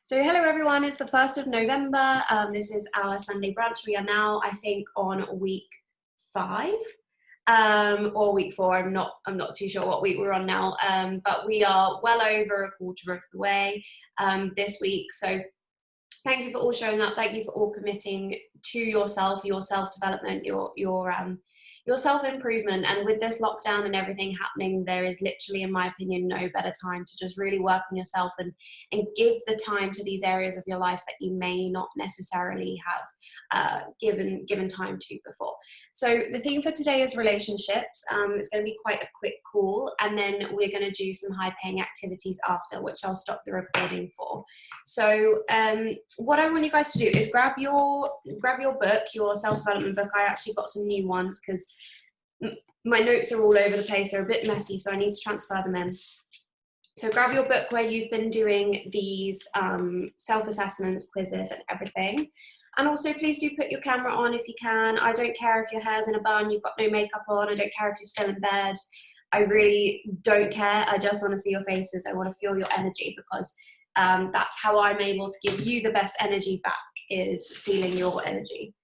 So hello everyone, it's the 1st of November. This is our Sunday brunch. We are now, I think, on week 5 or week 4. I'm not too sure what week we're on now, but we are well over a quarter of the way this week. So thank you for all showing up. Thank you for all committing to yourself, your self-development, your self-improvement. And with this lockdown and everything happening, there is literally, in my opinion, no better time to just really work on yourself and give the time to these areas of your life that you may not necessarily have given time to before. So the theme for today is relationships. It's going to be quite a quick call, and then we're going to do some high-paying activities after, which I'll stop the recording for. So what I want you guys to do is grab your book, your self-development book. I actually got some new ones because my notes are all over the place. They're a bit messy, so I need to transfer them in. So grab your book where you've been doing these self-assessments, quizzes and everything. And also please do put your camera on if you can. I don't care if your hair's in a bun, you've got no makeup on, I don't care if you're still in bed. I really don't care. I just want to see your faces. I want to feel your energy, because that's how I'm able to give you the best energy back, is feeling your energy.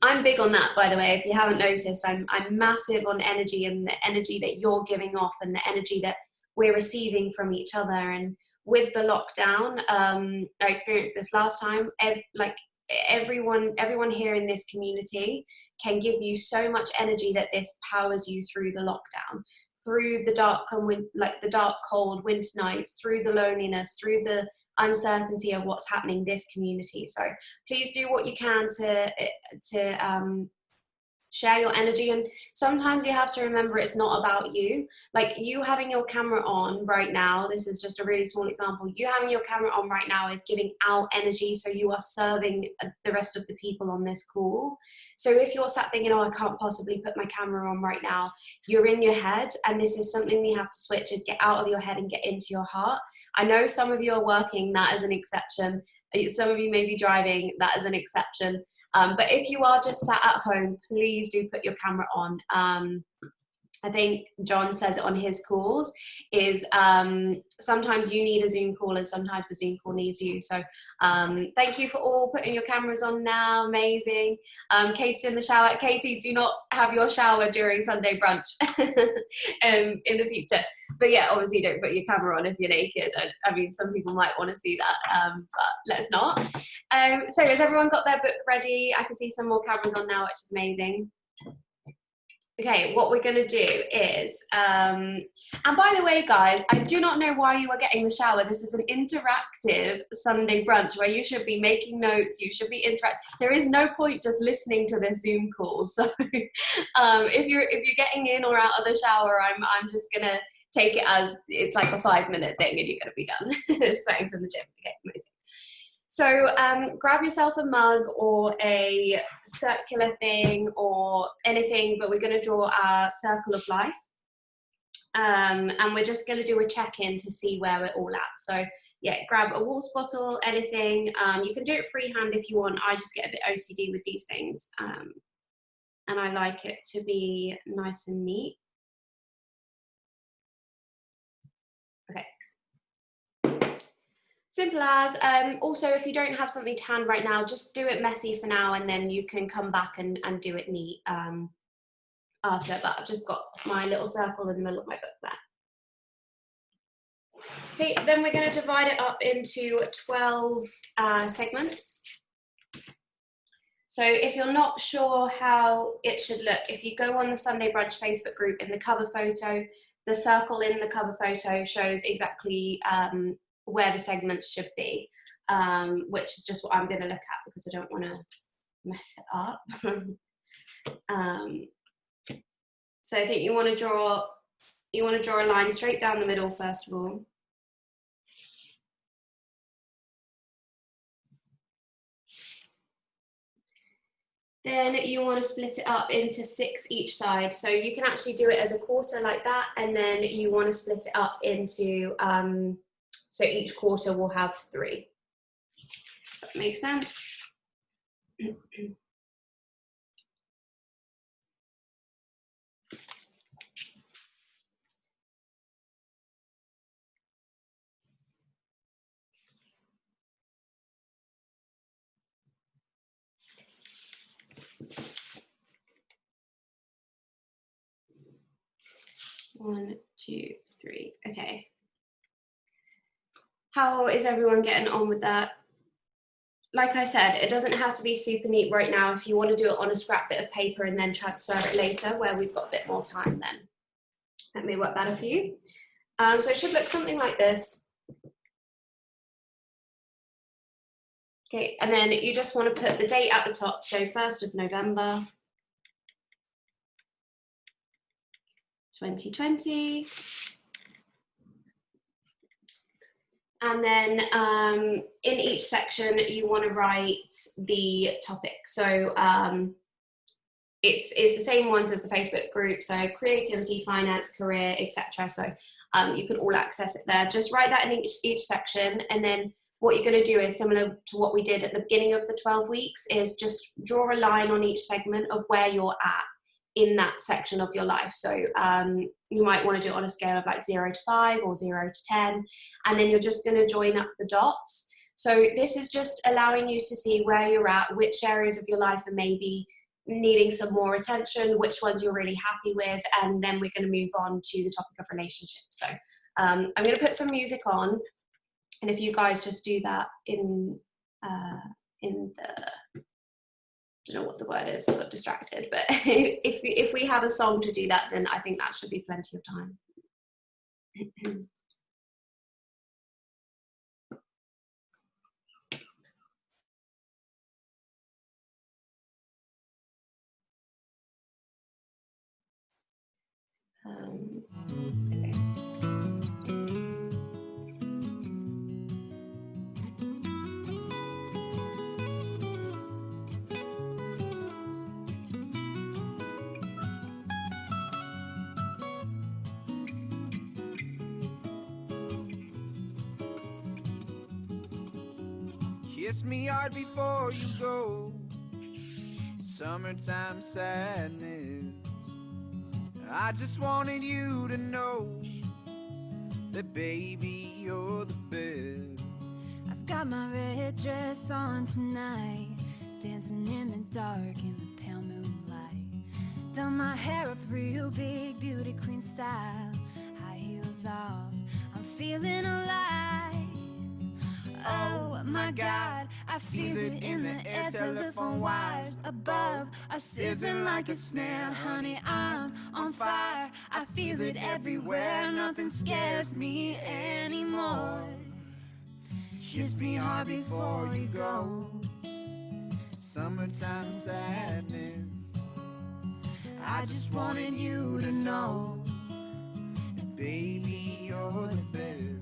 I'm big on that, by the way. If you haven't noticed, I'm massive on energy, and the energy that you're giving off and the energy that we're receiving from each other. And with the lockdown, I experienced this last time, everyone here in this community can give you so much energy that this powers you through the lockdown, through the dark cold winter nights, through the loneliness, through the uncertainty of what's happening in this community. So please do what you can to share your energy. And sometimes you have to remember it's not about you. Like, you having your camera on right now, this is just a really small example, you having your camera on right now is giving out energy, so you are serving the rest of the people on this call. So if you're sat thinking, oh, I can't possibly put my camera on right now, you're in your head, and this is something we have to switch, is get out of your head and get into your heart. I know some of you are working, that is an exception. Some of you may be driving, that is an exception. But if you are just sat at home, please do put your camera on. I think John says it on his calls, is sometimes you need a Zoom call and sometimes the Zoom call needs you. So thank you for all putting your cameras on now. Amazing. Katie's in the shower. Katie, do not have your shower during Sunday brunch in the future. But yeah, obviously don't put your camera on if you're naked. I mean, some people might want to see that, but let's not. So has everyone got their book ready? I can see some more cameras on now, which is amazing. Okay, what we're going to do is, and by the way, guys, I do not know why you are getting the shower. This is an interactive Sunday brunch where you should be making notes, you should be interacting. There is no point just listening to this Zoom call. So if you're getting in or out of the shower, I'm just going to take it as it's like a 5-minute thing and you're going to be done sweating from the gym. Okay, amazing. So grab yourself a mug or a circular thing or anything, but we're going to draw our circle of life. And we're just going to do a check-in to see where we're all at. So yeah, grab a water bottle, anything. You can do it freehand if you want. I just get a bit OCD with these things. And I like it to be nice and neat. Okay. Simple as. Also, if you don't have something to hand right now, just do it messy for now, and then you can come back and do it neat after. But I've just got my little circle in the middle of my book there. Okay, then we're going to divide it up into 12 segments. So if you're not sure how it should look, if you go on the Sunday Brunch Facebook group, in the cover photo, the circle in the cover photo shows exactly where the segments should be, which is just what I'm going to look at because I don't want to mess it up. So I think you want to draw a line straight down the middle first of all. Then you want to split it up into 6 each side. So you can actually do it as a quarter like that, and then you want to split it up into, so each quarter will have 3. That makes sense? 1, 2, 3. Okay. How is everyone getting on with that? Like I said, it doesn't have to be super neat right now. If you want to do it on a scrap bit of paper and then transfer it later, where we've got a bit more time, then that may work better for you. So it should look something like this. Okay, and then you just want to put the date at the top. So 1st of November, 2020. And then in each section, you want to write the topic. So it's the same ones as the Facebook group. So creativity, finance, career, etc. So you can all access it there. Just write that in each section. And then what you're going to do is similar to what we did at the beginning of the 12 weeks is just draw a line on each segment of where you're at in that section of your life. So you might want to do it on a scale of like 0 to 5 or 0 to 10, and then you're just going to join up the dots. So this is just allowing you to see where you're at, which areas of your life are maybe needing some more attention, which ones you're really happy with, and then we're going to move on to the topic of relationships. So I'm going to put some music on, and if you guys just do that in the, I don't know what the word is, I got distracted, but if we have a song to do that, then I think that should be plenty of time. Okay. Kiss me hard before you go. Summertime sadness. I just wanted you to know that baby, you're the best. I've got my red dress on tonight, dancing in the dark in the pale moonlight. Done my hair up real big, beauty queen style, high heels off, I'm feeling alive. Oh my God, I feel it in the air, telephone wires above are sizzling like a snare. Honey, I'm on fire, I feel it everywhere, nothing scares me anymore. Kiss me hard before you go. Summertime sadness. I just wanted you to know that baby, you're the best.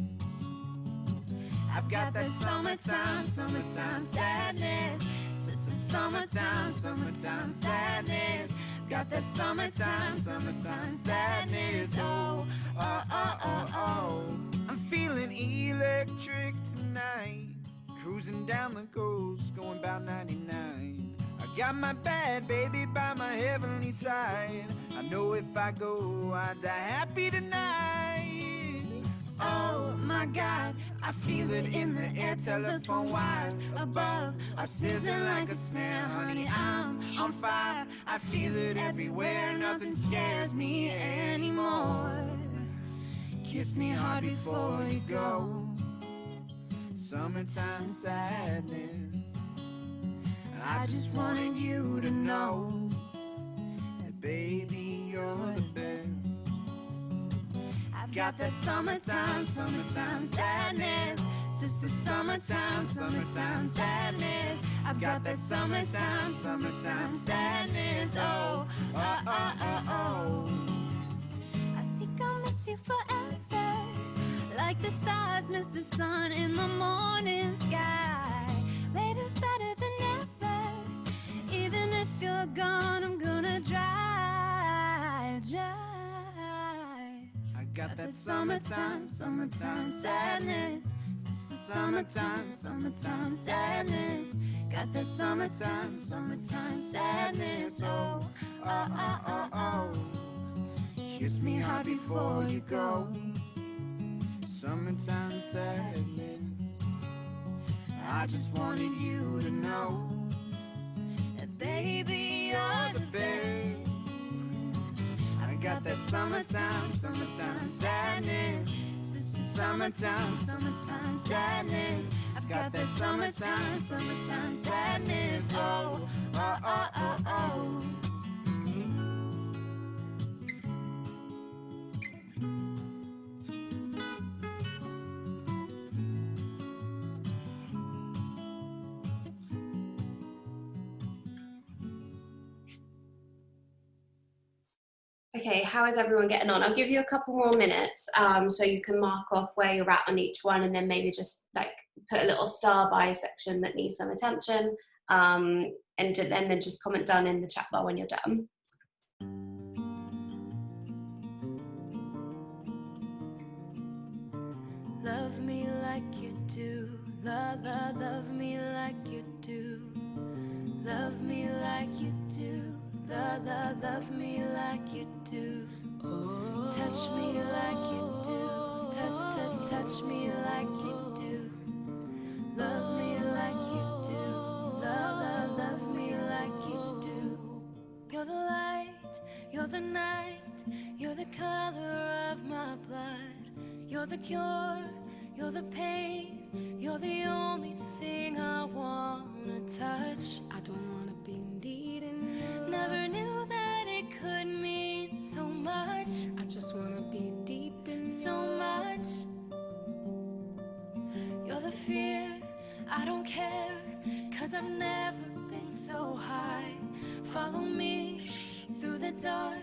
I've got that summertime sadness. Summertime sadness. Got that summertime sadness. Oh, oh, oh, oh, oh. I'm feeling electric tonight, cruising down the coast, going about 99. I got my bad baby by my heavenly side. I know if I go, I die happy tonight. Oh my God, I feel it in the air, telephone wires above are sizzling like a snare. Honey, I'm on fire, I feel it everywhere, nothing scares me anymore. Kiss me hard before you go. Summertime sadness. I just wanted you to know that baby, you're the best. I've got that summertime sadness. Sister, summertime sadness. I've got that summertime sadness. Oh, oh, oh, oh, oh. I think I'll miss you forever, like the stars miss the sun in the morning sky. Later's better than ever. Even if you're gone, I'm gonna drive. I got that summertime sadness. Summertime sadness. Got that summertime sadness. Oh, oh, oh, oh, oh. Kiss me hard before you go. Summertime sadness. I just wanted you to know that baby, you're the best. I got that summertime, summertime sadness. Summertime, summertime sadness. I've got that summertime, summertime sadness. Oh, oh, oh, oh, oh. Okay, how is everyone getting on? I'll give you a couple more minutes so you can mark off where you're at on each one, and then maybe just like put a little star by section that needs some attention, and then just comment down in the chat bar when you're done. Love me like you do, love me like you do. Love me like you do, love me like you do. Touch me like you do, touch me like you do. Love me like you do, love me like you do. You're the light, you're the night, you're the color of my blood. You're the cure, you're the pain, you're the only thing I wanna touch. I don't wanna be needing you. Never knew that it could mean so much. I just wanna be deep in so much. You're the fear, I don't care, 'cause I've never been so high. Follow me through the dark,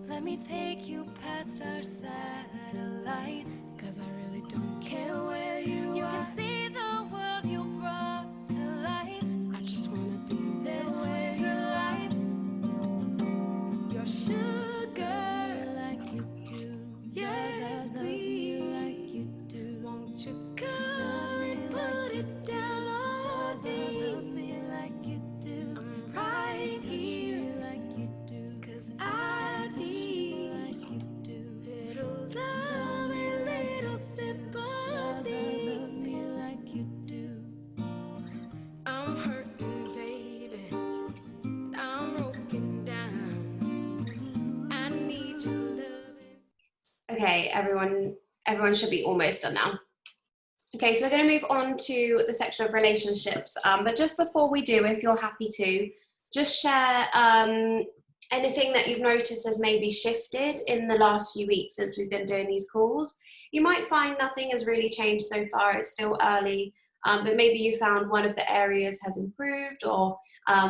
let me take you past our satellites. 'Cause I really don't care where you are. You can see the world you brought to life. I just wanna be there where to life. Your sugar like you do. Yes, please, like you do. Won't you come and put it down on me? Love me like you do. I'm right here like you do. 'Cause I need like you do. Little love and little sympathy. Love me like you do. I'm hurting, baby. I'm broken down. I need your loving. Okay, everyone should be almost done now. Okay, so we're going to move on to the section of relationships, but just before we do, if you're happy to, just share anything that you've noticed has maybe shifted in the last few weeks since we've been doing these calls. You might find nothing has really changed so far, it's still early, but maybe you found one of the areas has improved, or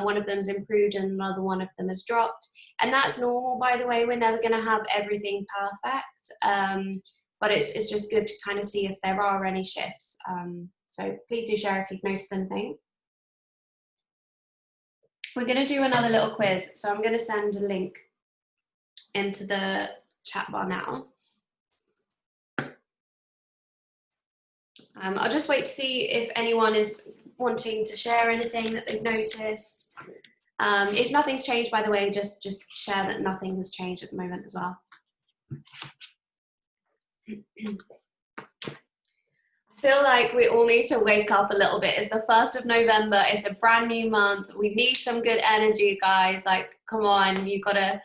one of them's improved and another one of them has dropped. And that's normal, by the way. We're never going to have everything perfect, but it's just good to kind of see if there are any shifts. So please do share if you've noticed anything. We're going to do another little quiz, so I'm going to send a link into the chat bar now. I'll just wait to see if anyone is wanting to share anything that they've noticed. If nothing's changed, by the way, just share that nothing has changed at the moment as well. I feel like we all need to wake up a little bit. It's the 1st of November. It's a brand new month. We need some good energy, guys. Like, come on, you gotta,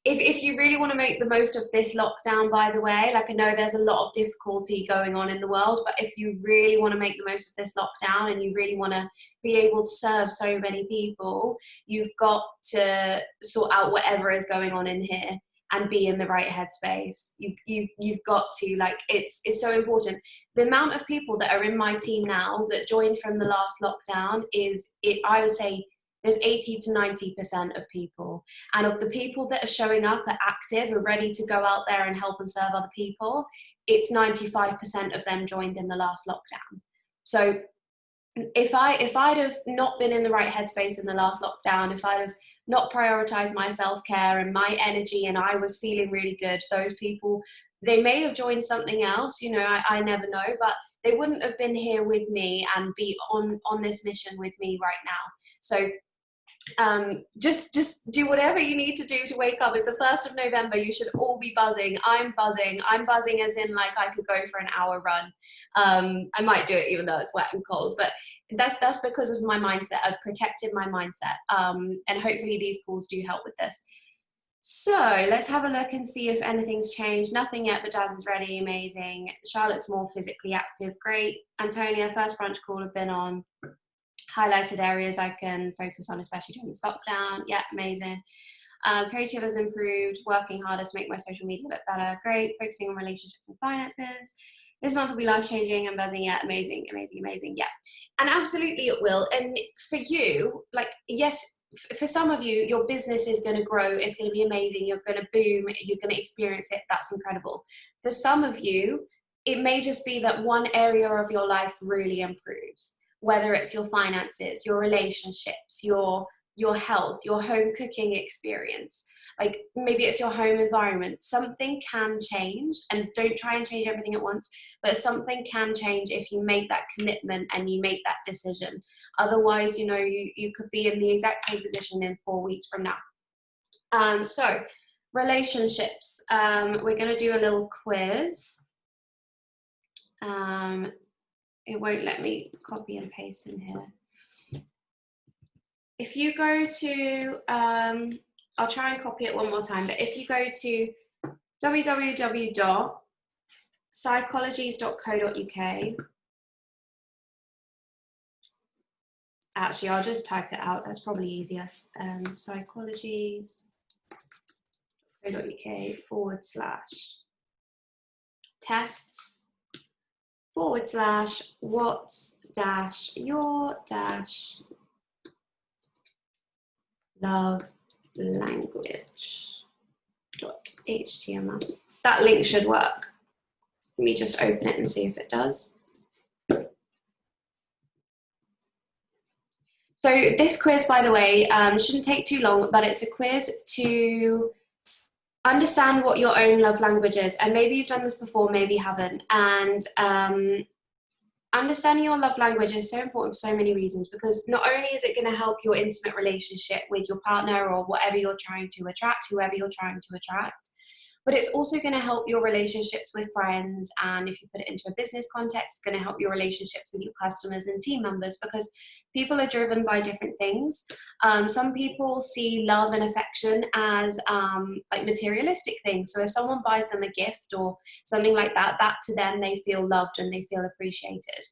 if you really want to make the most of this lockdown, by the way, like I know there's a lot of difficulty going on in the world, but if you really want to make the most of this lockdown and you really want to be able to serve so many people, you've got to sort out whatever is going on in here and be in the right headspace. You've got to, like, it's so important. The amount of people that are in my team now that joined from the last lockdown I would say there's 80 to 90% of people. And of the people that are showing up, are active, are ready to go out there and help and serve other people, it's 95% of them joined in the last lockdown. So if I'd have not been in the right headspace in the last lockdown, if I'd have not prioritized my self-care and my energy and I was feeling really good, those people, they may have joined something else, you know, I never know, but they wouldn't have been here with me and be on this mission with me right now. So just do whatever you need to do to wake up. It's the 1st of November. You should all be buzzing. I'm buzzing as in, like, I could go for an hour run. I might do it even though it's wet and cold, but that's because of my mindset. I've protected my mindset, and hopefully these calls do help with this. So let's have a look and see if anything's changed. Nothing yet, but Jazz is ready. Amazing. Charlotte's more physically active. Great. Antonia, first brunch call I've been on. Highlighted areas I can focus on, especially during this lockdown. Yeah, amazing. Creative has improved. Working harder to make my social media look better. Great. Focusing on relationships and finances. This month will be life-changing and buzzing. Yeah, amazing, amazing, amazing. Yeah. And absolutely it will. And for you, like, yes, for some of you, your business is going to grow. It's going to be amazing. You're going to boom. You're going to experience it. That's incredible. For some of you, it may just be that one area of your life really improves, whether it's your finances, your relationships, your health, your home cooking experience. Like maybe it's your home environment. Something can change, and don't try and change everything at once, but something can change if you make that commitment and you make that decision. Otherwise, you know, you could be in the exact same position in 4 weeks from now. So relationships, we're going to do a little quiz. It won't let me copy and paste in here. If you go to, I'll try and copy it one more time, but if you go to www.psychologies.co.uk, actually, I'll just type it out. That's probably easiest. Psychologies/tests/what's-your-love language.html. That link should work. Let me just open it and see if it does. So this quiz, by the way, shouldn't take too long, but it's a quiz to understand what your own love language is. And maybe you've done this before, maybe you haven't. And understanding your love language is so important for so many reasons, because not only is it going to help your intimate relationship with your partner or whatever you're trying to attract, whoever you're trying to attract, but it's also going to help your relationships with friends. And if you put it into a business context, it's going to help your relationships with your customers and team members, because people are driven by different things. Some people see love and affection as like materialistic things. So if someone buys them a gift or something like that, that to them, they feel loved and they feel appreciated.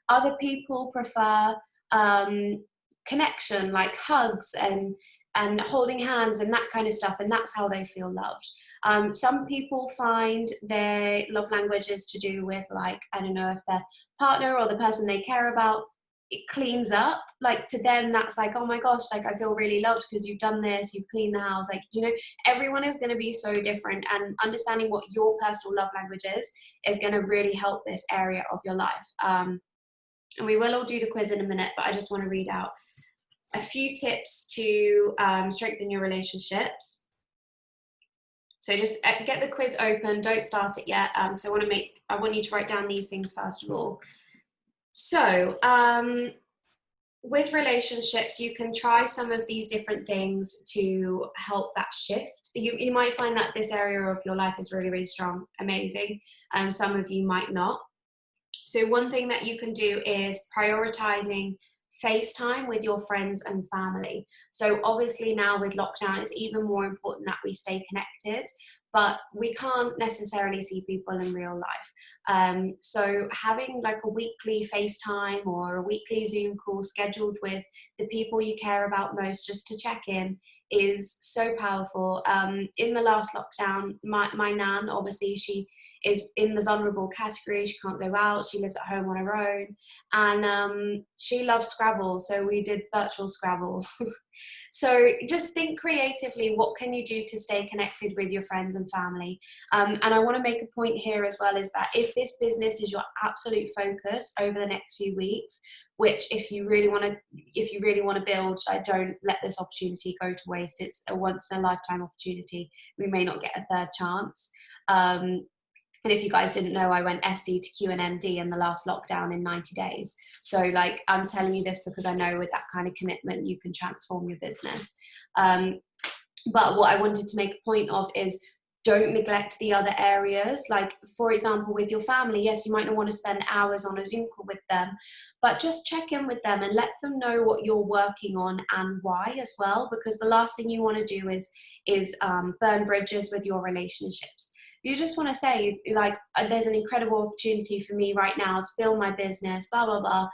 Other people prefer connection, like hugs and holding hands and that kind of stuff, and that's how they feel loved. Some people find their love language is to do with, like, I don't know, if their partner or the person they care about, it cleans up, like to them that's like, oh my gosh, like I feel really loved because you've done this, you've cleaned the house. Like, you know, everyone is going to be so different, and understanding what your personal love language is going to really help this area of your life. And we will all do the quiz in a minute, but I just want to read out a few tips to strengthen your relationships. So just get the quiz open, don't start it yet. So I want you to write down these things first of all. So with relationships, you can try some of these different things to help that shift. You might find that this area of your life is really, really strong, amazing. Some of you might not. So one thing that you can do is prioritizing FaceTime with your friends and family. So obviously now with lockdown, it's even more important that we stay connected, but we can't necessarily see people in real life. So having like a weekly FaceTime or a weekly Zoom call scheduled with the people you care about most, just to check in, is so powerful. In the last lockdown, my nan, obviously she is in the vulnerable category. She can't go out. She lives at home on her own, and she loves Scrabble. So we did virtual Scrabble. So just think creatively, what can you do to stay connected with your friends and family? And I want to make a point here as well, is that if this business is your absolute focus over the next few weeks, which if you really want to build, don't let this opportunity go to waste. It's a once in a lifetime opportunity. We may not get a third chance. And if you guys didn't know, I went SC to QNMD in the last lockdown in 90 days. So like, I'm telling you this because I know with that kind of commitment, you can transform your business. But what I wanted to make a point of is don't neglect the other areas. Like, for example, with your family, yes, you might not want to spend hours on a Zoom call with them, but just check in with them and let them know what you're working on and why as well, because the last thing you want to do is burn bridges with your relationships. You just want to say, like, there's an incredible opportunity for me right now to build my business, blah, blah, blah.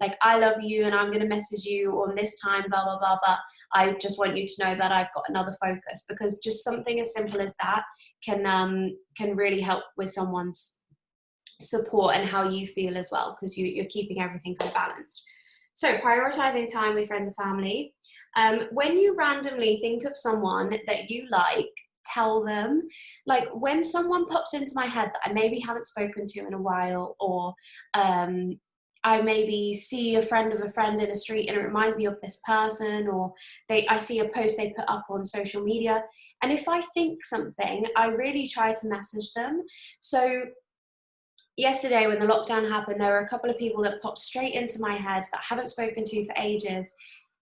Like, I love you and I'm going to message you on this time, blah, blah, blah, but I just want you to know that I've got another focus, because just something as simple as that can really help with someone's support and how you feel as well, because you're keeping everything kind of balanced. So prioritizing time with friends and family. When you randomly think of someone that you like, tell them. Like, when someone pops into my head that I maybe haven't spoken to in a while, or I maybe see a friend of a friend in a street and it reminds me of this person, or I see a post they put up on social media, and if I think something, I really try to message them. So yesterday when the lockdown happened, there were a couple of people that popped straight into my head that I haven't spoken to for ages.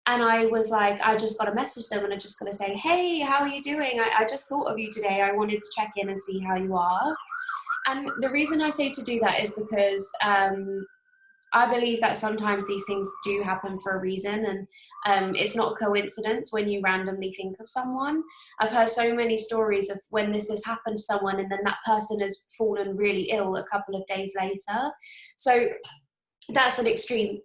And I was like, I just got to message them and I just got to say, hey, how are you doing? I just thought of you today. I wanted to check in and see how you are. And the reason I say to do that is because I believe that sometimes these things do happen for a reason, and it's not a coincidence when you randomly think of someone. I've heard so many stories of when this has happened to someone and then that person has fallen really ill a couple of days later. So that's an extreme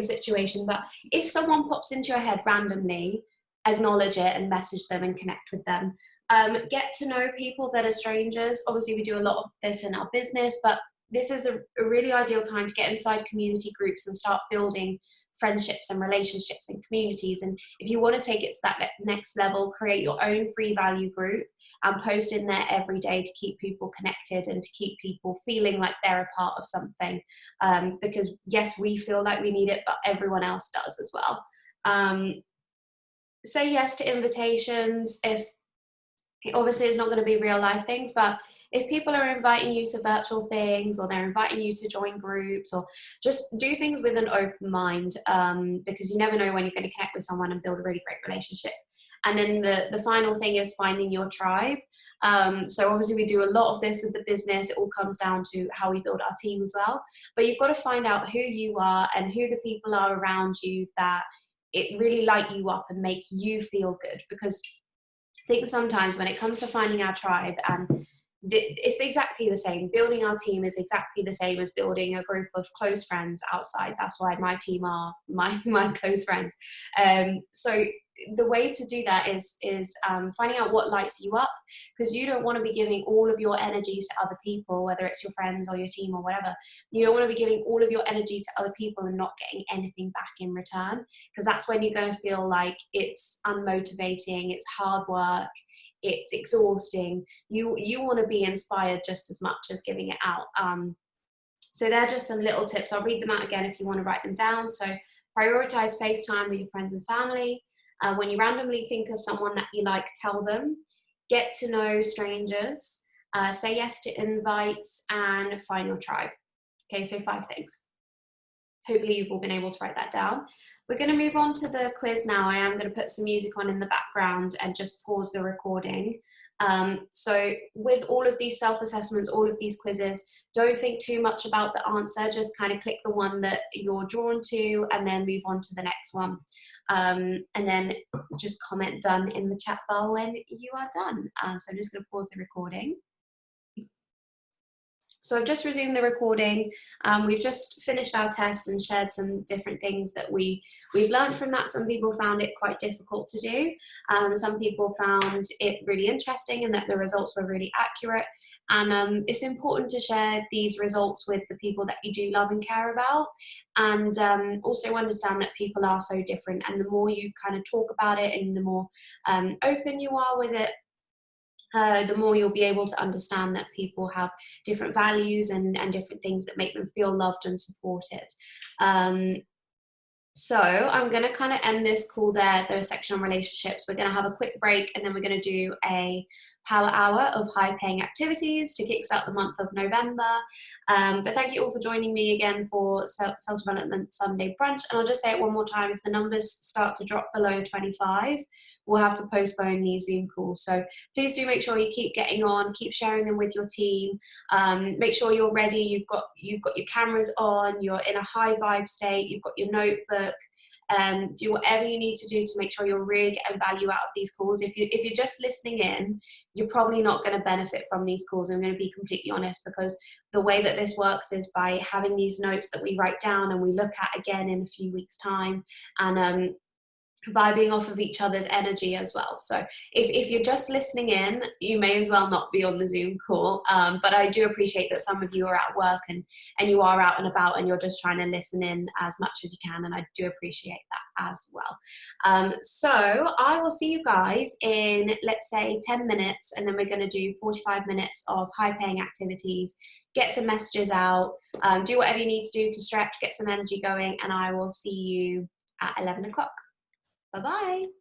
situation, but if someone pops into your head randomly, acknowledge it and message them and connect with them. Get to know people that are strangers. Obviously we do a lot of this in our business, but this is a really ideal time to get inside community groups and start building friendships and relationships and communities. And if you want to take it to that next level, create your own free value group and post in there every day to keep people connected and to keep people feeling like they're a part of something. Because yes, we feel like we need it, but everyone else does as well. Say yes to invitations. If obviously it's not going to be real life things, but if people are inviting you to virtual things, or they're inviting you to join groups, or just do things with an open mind, because you never know when you're going to connect with someone and build a really great relationship. And then the final thing is finding your tribe. So obviously we do a lot of this with the business. It all comes down to how we build our team as well. But you've got to find out who you are and who the people are around you that it really light you up and make you feel good. Because I think sometimes when it comes to finding our tribe, and it's exactly the same. Building our team is exactly the same as building a group of close friends outside. That's why my team are my close friends. So the way to do that is finding out what lights you up, because you don't want to be giving all of your energy to other people, whether it's your friends or your team or whatever. You don't want to be giving all of your energy to other people and not getting anything back in return, because that's when you're going to feel like it's unmotivating, it's hard work, it's exhausting. You want to be inspired just as much as giving it out. So they're just some little tips. I'll read them out again if you want to write them down. So prioritize FaceTime with your friends and family. When you randomly think of someone that you like, tell them. Get to know strangers. Say yes to invites, and find your tribe. Okay, so 5 things. Hopefully you've all been able to write that down. We're going to move on to the quiz now. I am going to put some music on in the background and just pause the recording. So with all of these self-assessments, all of these quizzes, don't think too much about the answer. Just kind of click the one that you're drawn to and then move on to the next one. And then just comment done in the chat bar when you are done. So I'm just going to pause the recording. So I've just resumed the recording. We've just finished our test and shared some different things that we've learned from that. Some people found it quite difficult to do. Some people found it really interesting and that the results were really accurate. And it's important to share these results with the people that you do love and care about. And also understand that people are so different. And the more you kind of talk about it and the more open you are with it, the more you'll be able to understand that people have different values and different things that make them feel loved and supported. So I'm going to kind of end this call there. There's a section on relationships. We're going to have a quick break and then we're going to do a power hour of high paying activities to kickstart the month of November. But thank you all for joining me again for Self-Development Sunday Brunch. And I'll just say it one more time, if the numbers start to drop below 25, we'll have to postpone these Zoom calls. So please do make sure you keep getting on, keep sharing them with your team. Make sure you're ready, you've got your cameras on, you're in a high vibe state, you've got your notebook. Do whatever you need to do to make sure you're really getting value out of these calls. If you're just listening in, you're probably not going to benefit from these calls. I'm going to be completely honest, because the way that this works is by having these notes that we write down and we look at again in a few weeks' time, and vibing off of each other's energy as well. So if you're just listening in, you may as well not be on the Zoom call, but I do appreciate that some of you are at work and you are out and about and you're just trying to listen in as much as you can, and I do appreciate that as well. So I will see you guys in, let's say, 10 minutes, and then we're going to do 45 minutes of high paying activities, get some messages out, do whatever you need to do to stretch, get some energy going, and I will see you at 11 o'clock. Bye-bye.